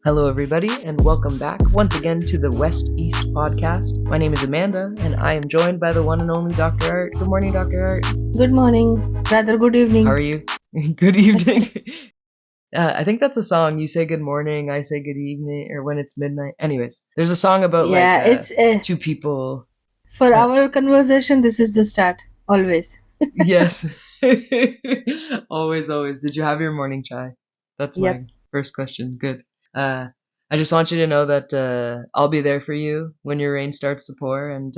Hello, everybody, and welcome back once again to the West East podcast. My name is Amanda, and I am joined by the one and only Dr. Art. Good morning, Dr. Art. Good morning. Rather, good evening. How are you? Good evening. I think that's a song. You say good morning, I say good evening, or when it's midnight. Anyways, there's a song about Yeah, it's two people. for our conversation. This is the start. Always. Yes. Always, always. Did you have your morning chai? That's Yep. my first question. Good. I just want you to know that I'll be there for you when your rain starts to pour, and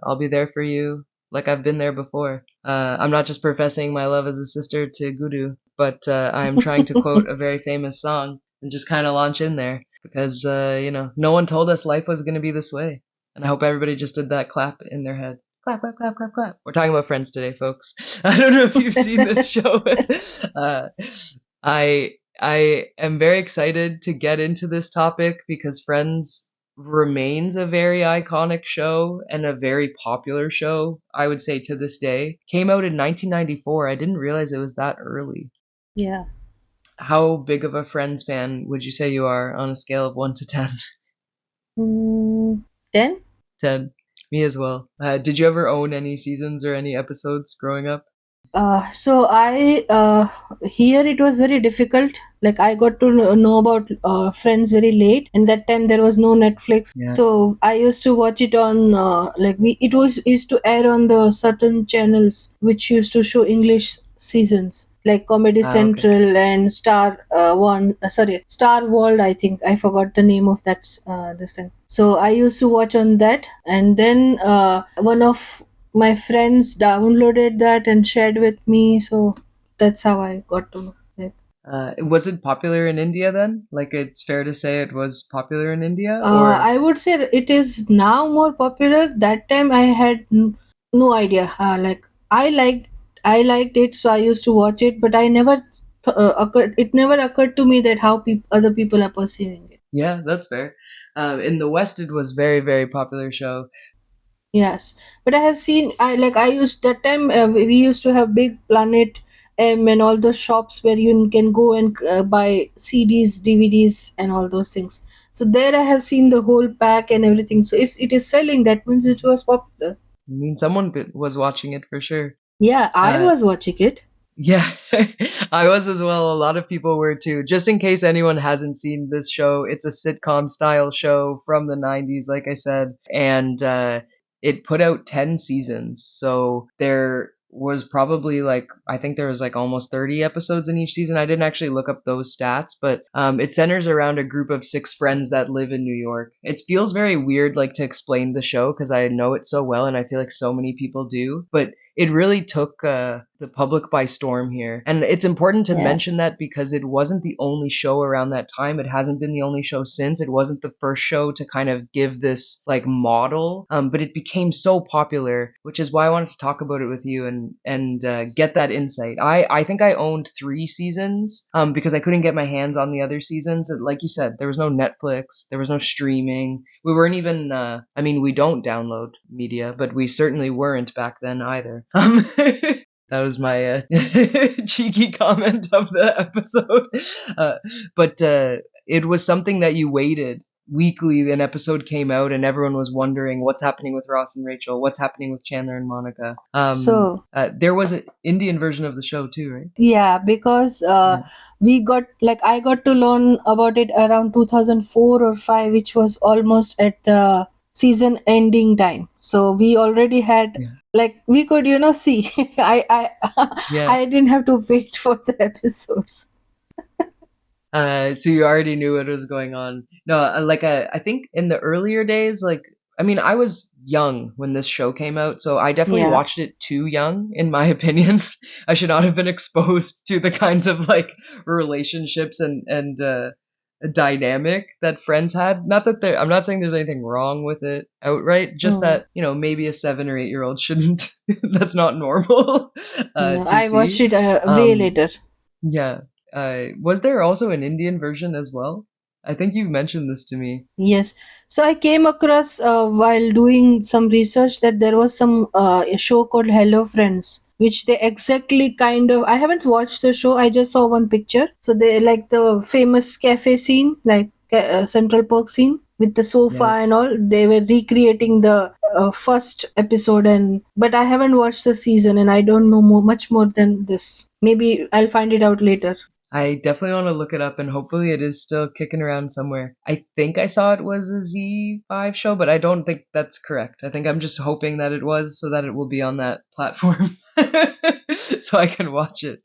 I'll be there for you like I've been there before. I'm not just professing my love as a sister to Guru, but I'm trying to quote a very famous song and just kind of launch in there because, no one told us life was going to be this way. And I hope everybody just did that clap in their head. Clap, clap, clap, clap, clap. We're talking about Friends today, folks. I don't know if you've seen this show. uh, I I am very excited to get into this topic because Friends remains a very iconic show and a very popular show, I would say to this day. Came out in 1994. I didn't realize it was that early. Yeah. How big of a Friends fan would you say you are on a scale of 1 to 10? 10? 10. Me as well. Did you ever own any seasons or any episodes growing up? So I here it was very difficult. Like I got to know about Friends very late, and that time there was no Netflix. Yeah. So I used to watch it on like we it was used to air on the certain channels which used to show English seasons like Comedy Ah, okay. Central and Star Star World. I think I forgot the name of that this thing. So I used to watch on that, and then one of my friends downloaded that and shared with me, so that's how I got to know it. Was it popular in India then? Like it's fair to say it was popular in India, or I would say it is now more popular. That time I had no idea. Like I liked it, so I used to watch it, but I never it never occurred to me that how other people are perceiving it. yeah, that's fair. In the West, it was very, very popular show. Yes, but I have seen. I used that time. We used to have big Planet M and all those shops where you can go and buy CDs, DVDs, and all those things. So there I have seen the whole pack and everything. So if it is selling, that means it was popular. I mean, someone was watching it for sure. Yeah, I Uh, was watching it. yeah, I was as well. A lot of people were too. Just in case anyone hasn't seen this show, it's a sitcom style show from the 90s, like I said, and it put out 10 seasons. So there was probably like, I think there was like almost 30 episodes in each season. I didn't actually look up those stats, but it centers around a group of 6 friends that live in New York. It feels very weird like to explain the show because I know it so well and I feel like so many people do, but it really took the public by storm here. And it's important to Yeah. mention that because it wasn't the only show around that time. It hasn't been the only show since. It wasn't the first show to kind of give this like model, but it became so popular, which is why I wanted to talk about it with you and get that insight. I think I owned 3 seasons because I couldn't get my hands on the other seasons. Like you said, there was no Netflix, there was no streaming. We weren't even. I mean, we don't download media, but we certainly weren't back then either. That was my cheeky comment of the episode. But it was something that you waited weekly. An episode came out, and everyone was wondering what's happening with Ross and Rachel, what's happening with Chandler and Monica. So There was an Indian version of the show too, right? yeah, because Yeah. we got like I got to learn about it around 2004 or 5, which was almost at the season ending time. So we already had Yeah. like we could see. I Yeah. I didn't have to wait for the episodes. So you already knew what was going on. No, I think in the earlier days, like, I mean, I was young when this show came out, so I definitely Yeah. watched it too young, in my opinion. I should not have been exposed to the kinds of like relationships and dynamic that Friends had. Not that I'm not saying there's anything wrong with it outright, just Mm. that maybe a 7 or 8 year old shouldn't. That's not normal No, to I watched see. it way Um, later. yeah. Was there also an Indian version as well? I think you mentioned this to me. Yes. So I came across while doing some research that there was some a show called Hello Friends, which they exactly kind of. I haven't watched the show. I just saw one picture. So they like the famous cafe scene, like Central Park scene with the sofa and Yes. all. They were recreating the first episode, and but I haven't watched the season, and I don't know much more than this. Maybe I'll find it out later. I definitely want to look it up and hopefully it is still kicking around somewhere. I think I saw it was a Z5 show, but I don't think that's correct. I think I'm just hoping that it was so that it will be on that platform so I can watch it.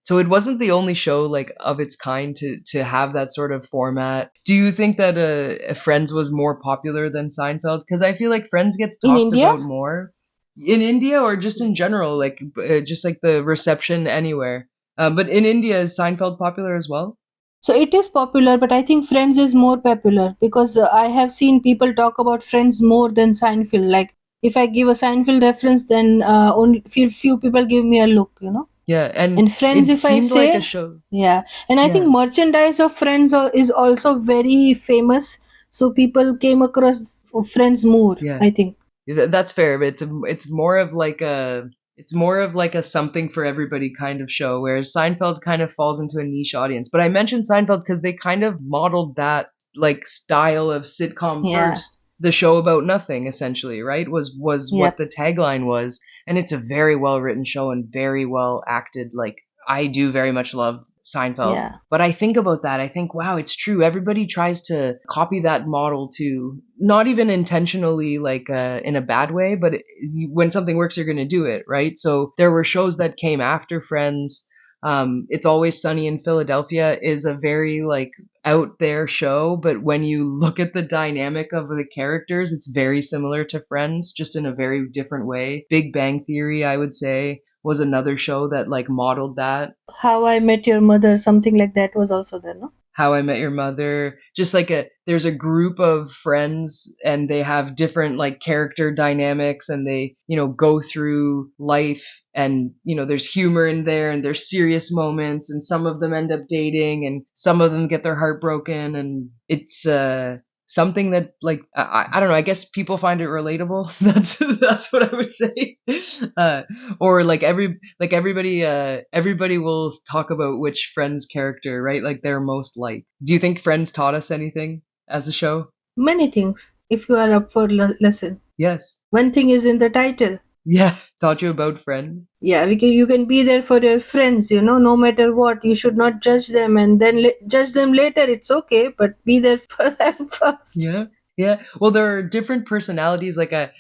So it wasn't the only show like of its kind to have that sort of format. Do you think that Friends was more popular than Seinfeld? Because I feel like Friends gets In talked India, about more in India or just in general, like just like the reception anywhere. But in India, is Seinfeld popular as well? so it is popular, but I think Friends is more popular because I have seen people talk about Friends more than Seinfeld. Like if I give a Seinfeld reference, then only few people give me a look, you know. Yeah, and And Friends, it if I seemed like a say, show. yeah, and I think Yeah, merchandise of Friends is also very famous. So people came across Friends more, yeah. I think. That's fair, but it's more of like a it's more of like a something for everybody kind of show, whereas Seinfeld kind of falls into a niche audience. But I mentioned Seinfeld because they kind of modeled that like style of sitcom Yeah, first. The show about nothing, essentially, right? Was what yep, the tagline was, and it's a very well written show and very well acted. Like I do very much love Seinfeld. yeah, But I think about that. I think, wow, it's true. Everybody tries to copy that model too, not even intentionally, like in a bad way, but when something works, you're going to do it, right? So there were shows that came after Friends. It's Always Sunny in Philadelphia is a very like out there show, but when you look at the dynamic of the characters, it's very similar to Friends, just in a very different way. Big Bang Theory, I would say, was another show that like modeled that. How I Met Your Mother, something like that was also there, no? How I Met Your Mother, just like there's a group of friends and they have different like character dynamics and they, go through life and, there's humor in there and there's serious moments and some of them end up dating and some of them get their heart broken and it's something that like I don't know, I guess people find it relatable. That's what I would say. uh or like everybody will talk about which Friends character, right, like they're most like. Do you think Friends taught us anything as a show? Many things, if you are up for lesson. Yes. One thing is in the title. Yeah. Taught you about Friend. Yeah, you can be there for your friends, you know, no matter what. You should not judge them and then judge them later. It's okay, but be there for them first. Yeah. Yeah. Well, there are different personalities. Like I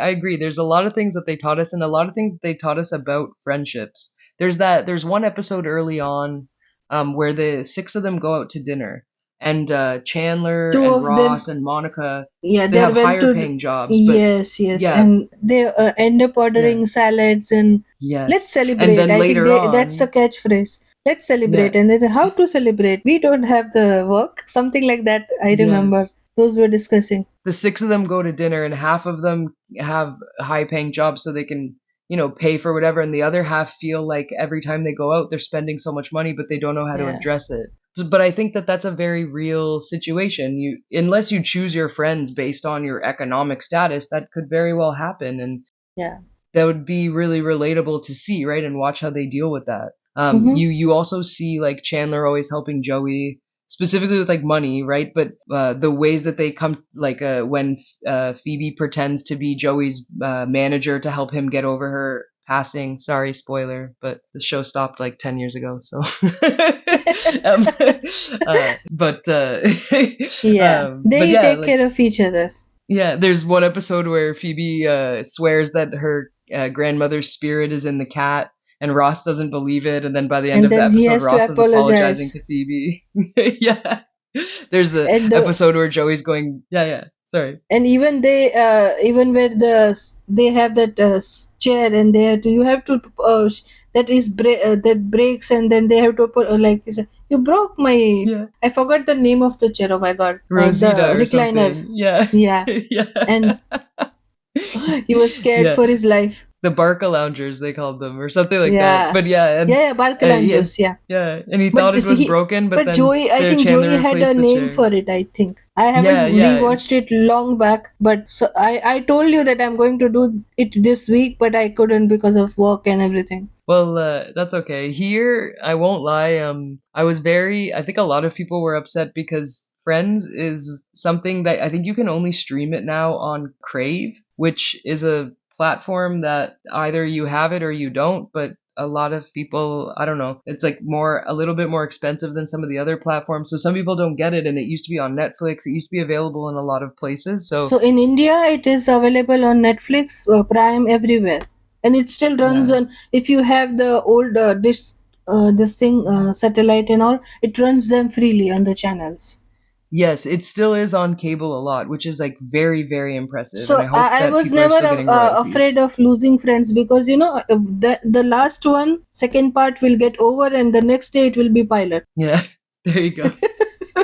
agree. There's a lot of things that they taught us, and a lot of things that they taught us about friendships. There's one episode early on, where the six of them go out to dinner, and Chandler Two and of them, Ross and Monica, yeah, they they have went higher to, paying jobs, but yes, yes, yeah, and they end up yeah, ordering salads and let's yes. And celebrate. then I think later that's the on, catchphrase. Let's yeah, celebrate. And then how to celebrate? We don't have the work. Something like that. I remember yes. those were discussing. The six of them go to dinner and half of them have high paying jobs so they can, pay for whatever, and the other half feel like every time they go out they're spending so much money but they don't know how to Yeah, address it. But I think that that's a very real situation. You Unless you choose your friends based on your economic status, that could very well happen, and yeah. that would be really relatable to see, right, and watch how they deal with that. Mm-hmm. You also see like Chandler always helping Joey, specifically with like money, right? But the ways that they come, like when Phoebe pretends to be Joey's manager to help him get over her passing. Sorry, spoiler, but the show stopped like 10 years ago, so. um, Yeah, but they yeah, take like care of each other. yeah, there's one episode where Phoebe swears that her grandmother's spirit is in the cat, and Ross doesn't believe it. And then by the end And of the then he episode, has to Ross is apologizing apologize. to Phoebe. Yeah, there's the And the episode where Joey's going, yeah, yeah, sorry, and even they even where they have that chair and they have to you have to that breaks and then they have to put like you broke my, yeah, I forgot the name of the chair, oh my god, Rosita the or recliner. something, yeah, Yeah, yeah, and he was scared yeah. for his life. The Barca loungers, they called them, or something like that. Yeah, But yeah, and yeah, he had, Barcalanjos, yeah. yeah, and he But thought it was broken, but but then Joey, I the think Joey Chandler had a replaced the name chair. for it. I think I haven't Yeah, yeah. rewatched it long back, but so I told you that I'm going to do it this week, but I couldn't because of work and everything. Well, that's okay. Here, I won't lie. I was very. I think a lot of people were upset because Friends is something that I think you can only stream it now on Crave, which is a platform that either you have it or you don't. But a lot of people, I don't know, it's like a little bit more expensive than some of the other platforms. So some people don't get it, and it used to be on Netflix. It used to be available in a lot of places. So So in India, it is available on Netflix, Prime, everywhere, and it still runs yeah. on. If you have the old this thing satellite and all, it runs them freely on the channels. Yes, it still is on cable a lot, which is like very, very impressive. And I So hope I that was people are never still getting afraid royalties. of losing friends because the last one, second part will get over, and the next day it will be pilot. Yeah, there you go.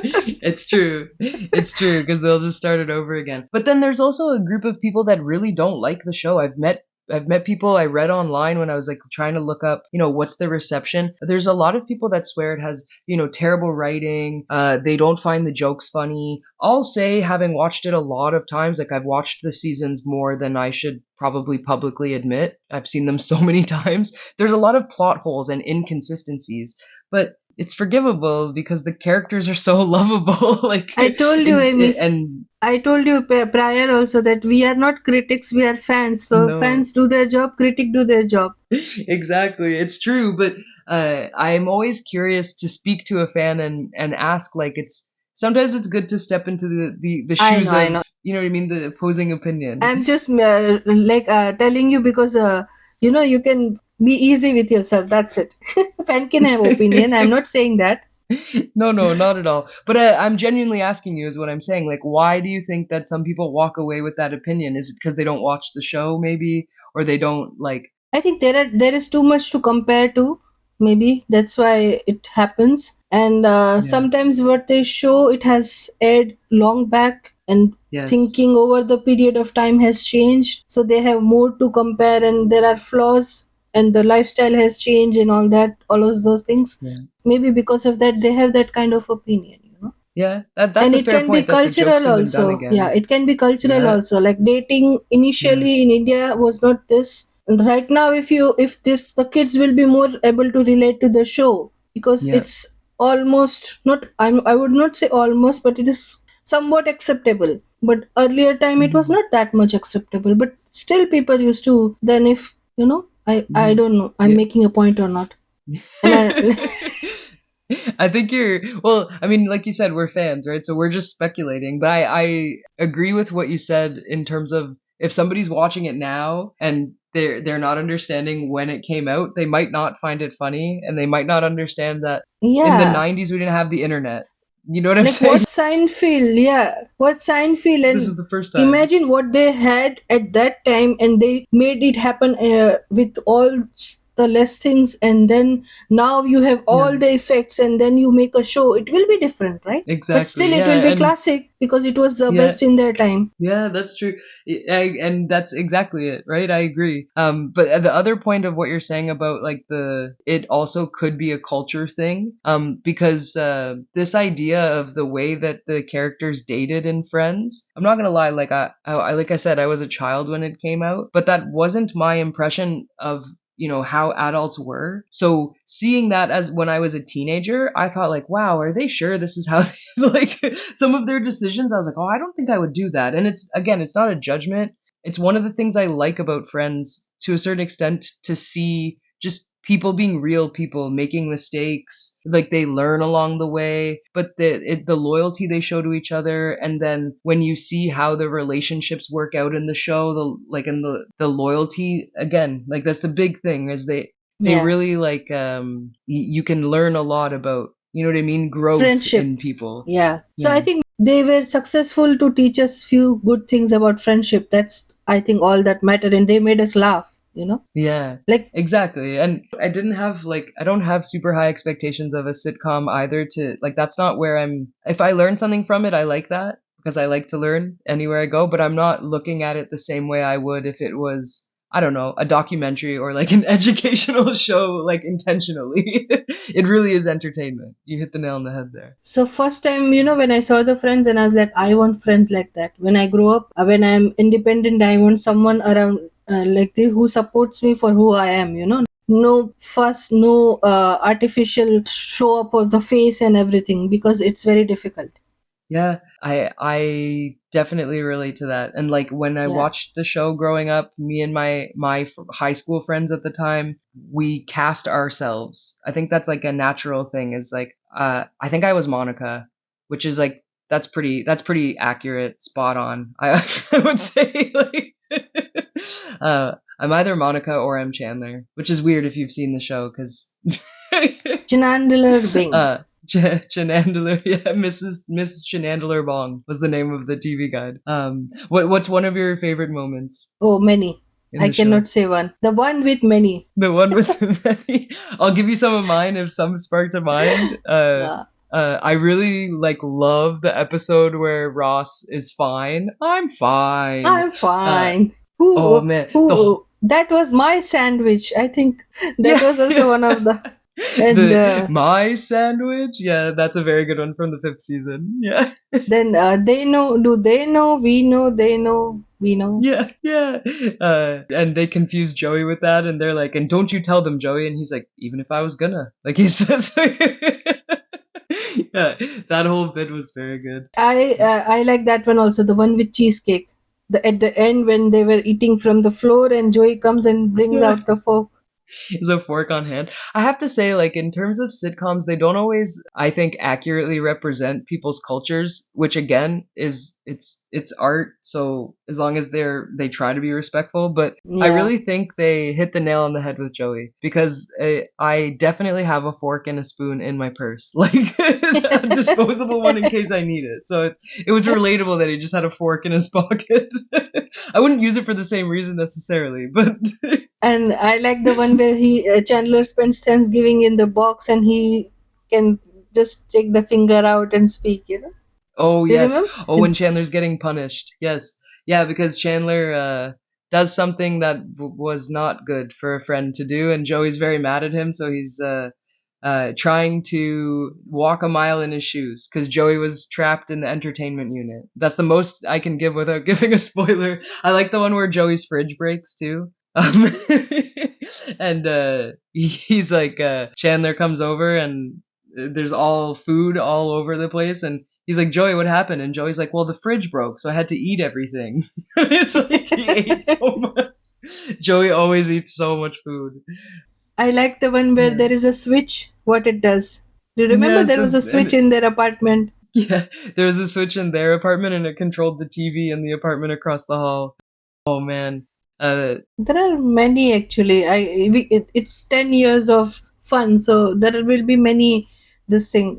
It's true. It's true because they'll just start it over again. But then there's also a group of people that really don't like the show. I've met people I read online when I was like trying to look up, what's the reception. There's a lot of people that swear it has, terrible writing. They don't find the jokes funny. I'll say, having watched it a lot of times, like I've watched the seasons more than I should probably publicly admit. I've seen them so many times. There's a lot of plot holes and inconsistencies, but it's forgivable because the characters are so lovable. Like, I told you, Amy. and I told you prior also that we are not critics, we are fans. So no, fans do their job, critic do their job. exactly, it's true. But I'm always curious to speak to a fan and ask. Like, it's sometimes it's good to step into the I shoes know, I of, know. you know what I mean, the opposing opinion. I'm just telling you because you can be easy with yourself. That's it. Fan can have opinion. I'm not saying that. No, no, not at all. But I'm genuinely asking you, is what I'm saying. Like, why do you think that some people walk away with that opinion? Is it because they don't watch the show, maybe, or they don't like? I think there is too much to compare to. Maybe that's why it happens. And Yeah. sometimes what they show it has aired long back, and Yes. thinking over the period of time has changed. So they have more to compare, and there are flaws, and the lifestyle has changed, and all that, all of those things. Yeah. Maybe because of that, they have that kind of opinion. Yeah. That's And a it fair can be point. That the jokes cultural have been done also. Yeah, again. it can be cultural Yeah. also. Like dating Yeah. initially in India was not this. And right now, if this the kids will be more able to relate to the show because Yeah. it's almost not. I would not say almost, but it is somewhat acceptable. But earlier time, it was Hmm. not that much acceptable. But still, people used to. Then if I Hmm. don't know. I'm Yeah. making a point or not. And I I think well, I mean, like you said, we're fans, right? So we're just speculating. But I agree with what you said in terms of if somebody's watching it now and they're not understanding when it came out, they might not find it funny and they might not understand that in the yeah. 90s we didn't have the internet. You know what I'm Like saying? what Seinfeld, yeah, what Seinfeld, This is and the first time. imagine what they had at that time, and they made it happen with all the less things, and then now you have Yeah, all the effects, and then you make a show. It will be different, right? But still, exactly. it Yeah, will be and classic because it was the yeah, best in their time. yeah, that's true. And that's exactly it, right? I agree. But the other point of what you're saying about like it also could be a culture thing. Because this idea of the way that the characters dated in Friends, I'm not gonna lie, like like I said, I was a child when it came out, but that wasn't my impression of how adults were. So seeing that as when I was a teenager, I thought like, wow, are they sure this is how like some of their decisions? I was like, oh, I don't think I would do that. And it's not a judgment. It's one of the things I like about Friends to a certain extent, to see just people being real people making mistakes, like they learn along the way, but the loyalty they show to each other. And then when you see how the relationships work out in the show, the loyalty, again, like that's the big thing, is they Yeah, really like you can learn a lot about, you know what I mean, growth friendship. in people. Yeah, so I Yeah. think they were successful to teach us few good things about friendship. That's, I think, all that mattered, and they made us laugh. Yeah, Like, exactly. And I don't have super high expectations of a sitcom either, to like, that's not where if I learn something from it, I like that because I like to learn anywhere I go, but I'm not looking at it the same way I would if it was I don't know, a documentary or like an educational show, like intentionally. It really is entertainment. You hit the nail on the head there. So first time, when I saw the Friends, and I was like, I want friends like that. When I grow up, when I'm independent, I want someone around who supports me for who I am. No fuss, no artificial show up of the face and everything, because it's very difficult. Yeah, I definitely relate to that. And like when I Yeah. watched the show growing up, me and high school friends at the time, we cast ourselves. I think that's like a natural thing. Is like I think I was Monica, which is like that's pretty accurate, spot on. I would say like I'm either Monica or I'm Chandler, which is weird if you've seen the show because Chandler Bing. Chenandler, yeah, Mrs. Chenandler Bong was the name of the TV guide. What's one of your favorite moments Oh, many. in I the show? cannot say one. The one with many. The one with the many. I'll give you some of mine if some spark to mind. Uh, I really like love the episode where Ross is fine. I'm fine. I'm Uh, fine. oh Who, man, who, that was my sandwich. I think that yeah, was also one of the, and the my sandwich. Yeah, that's a very good one from the fifth season. Yeah. then they know, do they know, we know, they know, we know. Yeah, yeah. And they confuse Joey with that, and they're like, "And don't you tell them, Joey?" And he's like, "Even if I was gonna," like he says. Yeah, that whole bit was very good. I like that one also, the one with cheesecake. At the end when they were eating from the floor and Joey comes and brings Yeah. out the fork. Is a fork on hand. I have to say, like in terms of sitcoms, they don't always, I think, accurately represent people's cultures, which again is it's art. So as long as they try to be respectful, but I Yeah. really think they hit the nail on the head with Joey because I definitely have a fork and a spoon in my purse, like a disposable one in case I need it. So it was relatable that he just had a fork in his pocket. I wouldn't use it for the same reason necessarily, but And I like the one where he Chandler spends Thanksgiving in the box and he can just take the finger out and speak. oh Do you yes. remember? Oh, when Chandler's getting punished. Yes. Yeah, because Chandler does something that was not good for a friend to do, and Joey's very mad at him, so he's trying to walk a mile in his shoes because Joey was trapped in the entertainment unit. That's the most I can give without giving a spoiler. I like the one where Joey's fridge breaks too. And he's like, Chandler comes over and there's all food all over the place, and he's like, Joey, what happened? And Joey's like, well, the fridge broke, so I had to eat everything. It's like he ate so much. Joey always eats so much food. I like the one where Yeah. there is a switch, what it does. Do you remember Yes, there was a switch and in their apartment? yeah, there was a switch in their apartment, and it controlled the TV in the apartment across the hall. Oh man. Uh, There are many actually. It's 10 years of fun, so there will be many this thing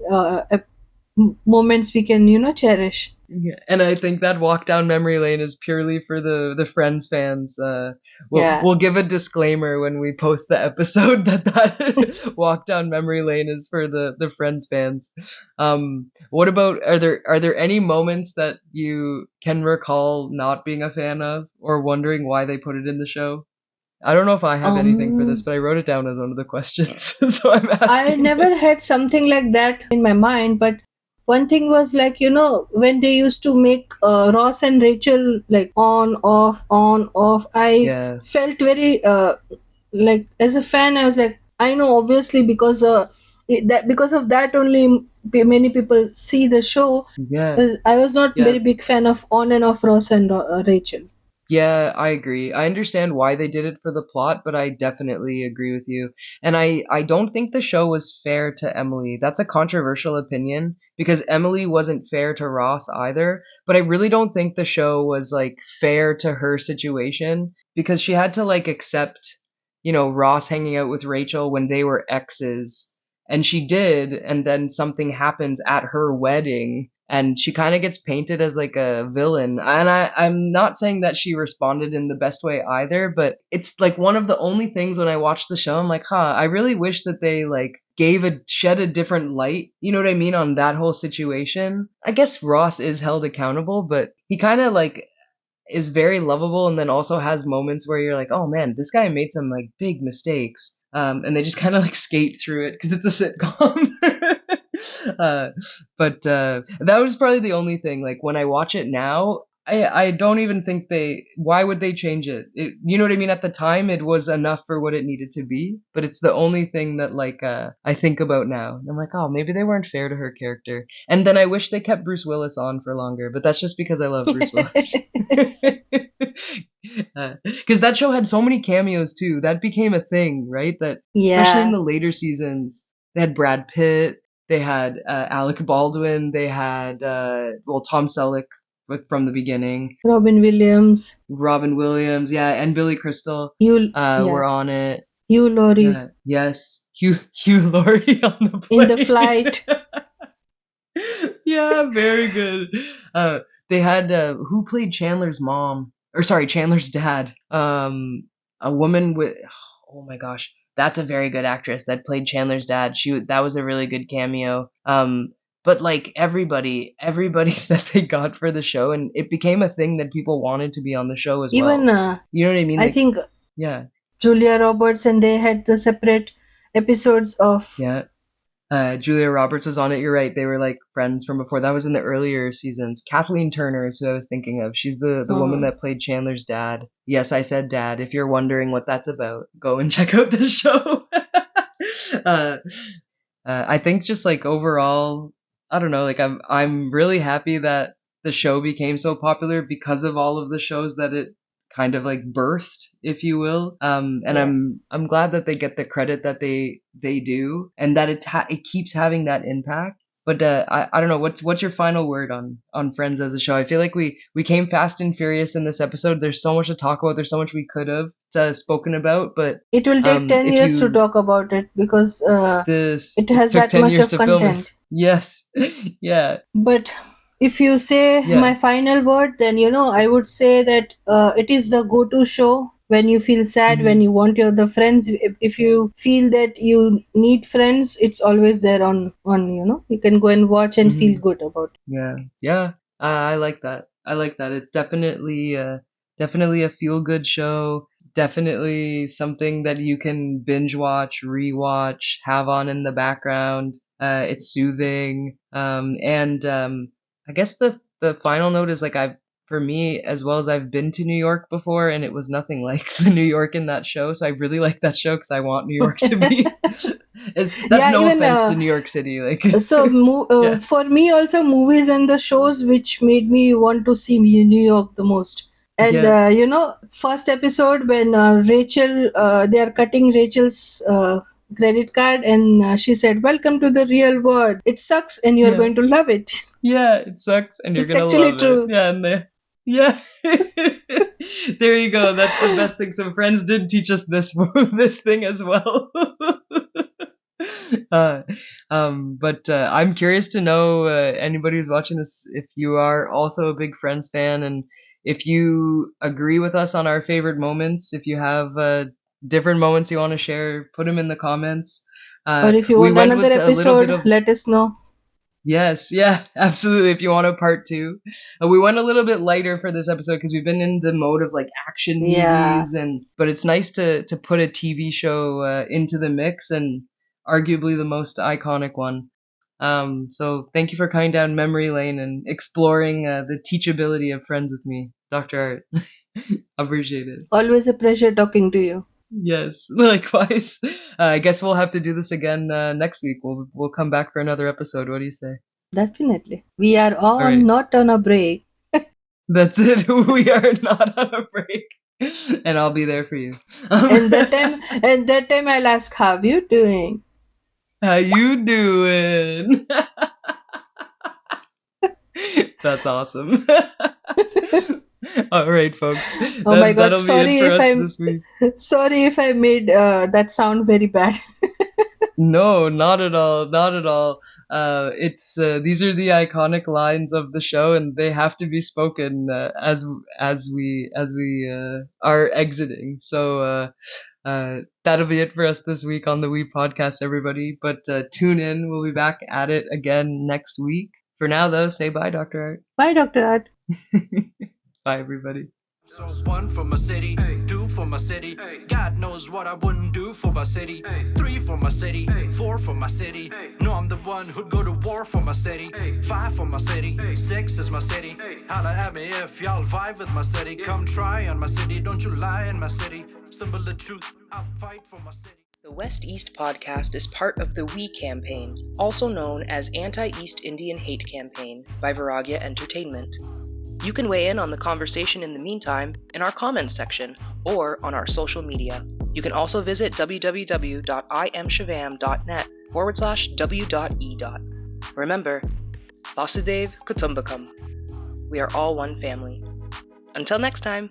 moments we can cherish. Yeah, and I think that walk down memory lane is purely for the Friends fans. Yeah. We'll give a disclaimer when we post the episode that walk down memory lane is for the Friends fans. What about are there any moments that you can recall not being a fan of or wondering why they put it in the show? I don't know if I have anything for this, Um but I wrote it down as one of the questions, so I'm I asking never had something like that in my mind, but one thing was like, when they used to make Ross and Rachel like on, off, on, off, I yeah, felt very, like, as a fan, I was like, I know obviously because that because of that only many people see the show. yeah, I was not yeah. very big fan of on and off Ross and Rachel. Yeah, I agree. I understand why they did it for the plot, but I definitely agree with you. And I don't think the show was fair to Emily. That's a controversial opinion because Emily wasn't fair to Ross either, but I really don't think the show was like fair to her situation because she had to like accept, Ross hanging out with Rachel when they were exes. And she did, and then something happens at her wedding and she kind of gets painted as like a villain. And I'm not saying that she responded in the best way either, but it's like one of the only things when I watch the show, I'm like, I really wish that they like shed a different light, you know what I mean, on that whole situation. I guess Ross is held accountable, but he kind of like is very lovable and then also has moments where you're like, oh man, this guy made some like big mistakes. And they just kind of like skate through it because it's a sitcom. uh, but that was probably the only thing. Like when I watch it now, I don't even think why would they change it? You know what I mean? At the time, it was enough for what it needed to be, but it's the only thing that like I think about now. And I'm like, oh, maybe they weren't fair to her character. And then I wish they kept Bruce Willis on for longer, but that's just because I love Bruce Willis. Because that show had so many cameos too. That became a thing, right? That especially in Yeah, the later seasons, they had Brad Pitt, they had Alec Baldwin, they had Tom Selleck from the beginning, Robin Williams, Robin Williams, yeah, and Billy Crystal Yeah, were on it. Hugh Laurie Yeah, yes, Hugh Laurie on the in the plane. flight. Yeah, very good. Uh, they had who played Chandler's mom, or sorry, Chandler's dad. A woman with, oh my gosh, that's a very good actress that played Chandler's dad. That was a really good cameo. But like everybody that they got for the show, and it became a thing that people wanted to be on the show as Even well. You know what I mean? I Like, think yeah, Julia Roberts, and they had the separate episodes of. yeah. Julia Roberts was on it. You're right. They were like friends from before. That was in the earlier seasons. Kathleen Turner is who I was thinking of. She's the woman uh, that played Chandler's dad. Yes, I said dad. If you're wondering what that's about, go and check out the show. uh, I think just like overall, I don't know. Like I'm really happy that the show became so popular because of all of the shows that it kind of like birthed, if you will. And yeah, I'm glad that they get the credit that they do, and that it keeps having that impact. But I don't know, what's your final word on Friends as a show? I feel like we came fast and furious in this episode. There's so much to talk about. There's so much we could have spoken about, but it will take 10 if years to you talk about it because this it it has took that 10 much years of to film it. content. Yes. Yeah. But if you say Yeah. my final word, then I would say that it is the go-to show when you feel sad, when Hmm. you want your the friends. If you feel that you need friends, it's always there on. You can go and watch and feel Hmm. good about it. Yeah. Yeah. I like that. I like that. It's definitely a feel good show. Definitely something that you can binge watch, rewatch, have on in the background. It's soothing. And I guess the final note is like for me, as well as I've been to New York before, and it was nothing like the New York in that show. So I really like that show because I want New York to be. That's Yeah, no even offense to New York City, like yeah, for me also, movies and the shows which made me want to see New York the most. And yeah, first episode when Rachel, they are cutting Rachel's credit card, and she said, "Welcome to the real world. It sucks, and you are yeah. going to love it." Yeah, it sucks and you're It's gonna actually love it. true. Yeah, yeah. There you go. That's the best thing. Some friends did teach us this this thing as well. uh, but I'm curious to know anybody who's watching this if you are also a big Friends fan and if you agree with us on our favorite moments. If you have different moments you want to share, put them in the comments. Or if you We want went another with a little bit episode, of let us know. yes, yeah, absolutely. If you want a part two, we went a little bit lighter for this episode because we've been in the mode of like action Yeah, movies, and but it's nice to put a TV show into the mix and arguably the most iconic one. So thank you for coming down memory lane and exploring the teachability of Friends with me, Dr. Art. Appreciate it. always a pleasure talking to you. Yes, likewise. I guess we'll have to do this again next week. We'll come back for another episode. What do you say? Definitely. We are All on, right. not on a break. That's it. We are not on a break. And I'll be there for you. And that time I'll ask, how you doing? How you doing? That's awesome. All right, folks. Oh my God, That'll be it sorry for if us I'm this week. sorry if I made that sound very bad. No, not at all. Not at all. It's these are the iconic lines of the show, and they have to be spoken as we are exiting. So that'll be it for us this week on the We Podcast, everybody. But tune in. We'll be back at it again next week. For now, though, say bye, Dr. Bye, Dr. Art. Art. Bye, everybody. So one for my city, two for my city. God knows what I wouldn't do for my city. Three for my city, four for my city. No, I'm the one who'd go to war for my city. Five for my city, six is my city. Holla at me if y'all vibe with my city. Come try on my city, don't you lie in my city. Symbol of truth, I'll fight for my city. The West East podcast is part of the We campaign, also known as Anti-East Indian Hate Campaign by Vairagya Entertainment. You can weigh in on the conversation in the meantime in our comments section or on our social media. You can also visit www.imshivam.net/w.e. Remember, Vasudev Kutumbakam. We are all one family. Until next time.